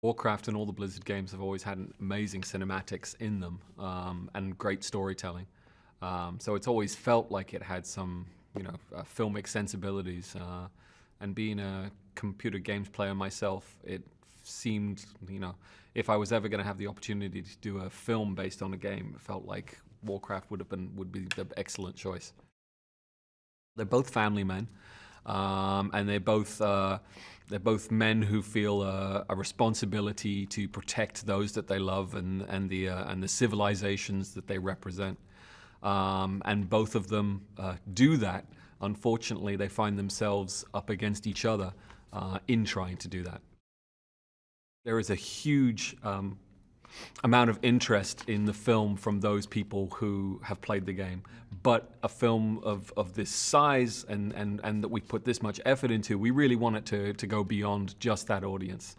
Warcraft and all the Blizzard games have always had amazing cinematics in them, and great storytelling. So it's always felt like it had some, filmic sensibilities. And being a computer games player myself, it seemed, if I was ever going to have the opportunity to do a film based on a game, it felt like Warcraft would be the excellent choice. They're both family men, and they're both men who feel a responsibility to protect those that they love and the civilizations that they represent. And both of them do that. Unfortunately, they find themselves up against each other in trying to do that. There is a huge amount of interest in the film from those people who have played the game. But a film of this size and that we put this much effort into, we really want it to go beyond just that audience.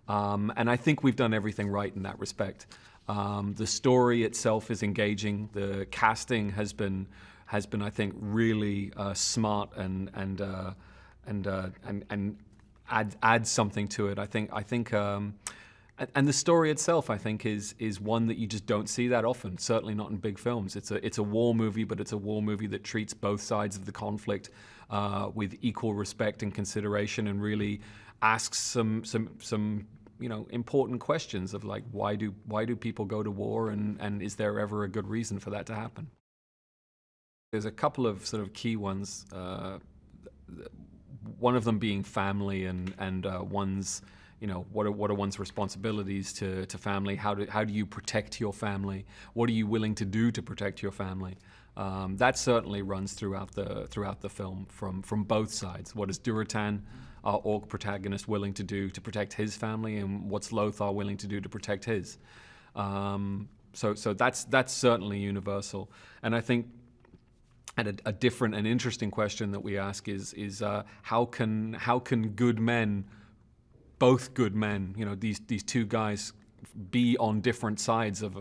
And I think we've done everything right in that respect. The story itself is engaging. The casting has been, I think, really smart and adds something to it. I think. And the story itself, I think, is one that you just don't see that often. Certainly not in big films. It's a war movie, but it's a war movie that treats both sides of the conflict with equal respect and consideration, and really asks some important questions of, like, why do people go to war, and is there ever a good reason for that to happen? There's a couple of sort of key ones. One of them being family and one's. What are one's responsibilities to family? How do you protect your family? What are you willing to do to protect your family? That certainly runs throughout the film from both sides. What is Durotan, our orc protagonist, willing to do to protect his family, and what's Lothar willing to do to protect his? So that's certainly universal. And I think, and a different and interesting question that we ask is how can good men, both good men, these two guys, be on different sides of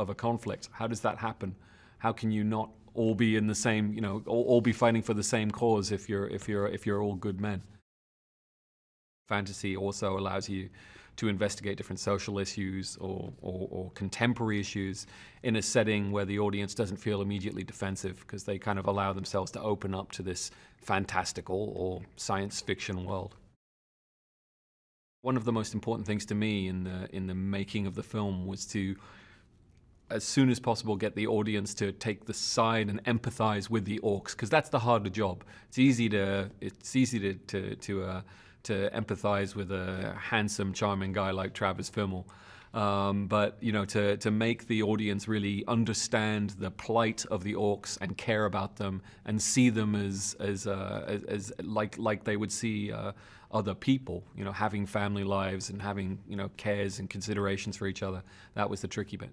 a conflict? How does that happen? How can you not all be in the same, all be fighting for the same cause if you're all good men? Fantasy also allows you to investigate different social issues or contemporary issues in a setting where the audience doesn't feel immediately defensive, because they kind of allow themselves to open up to this fantastical or science fiction world. One of the most important things to me in the making of the film was to, as soon as possible, get the audience to take the side and empathize with the orcs, because that's the harder job. It's easy to empathize with a handsome, charming guy like Travis Fimmel. But to make the audience really understand the plight of the orcs and care about them and see them as like they would see other people, having family lives and having cares and considerations for each other. That was the tricky bit.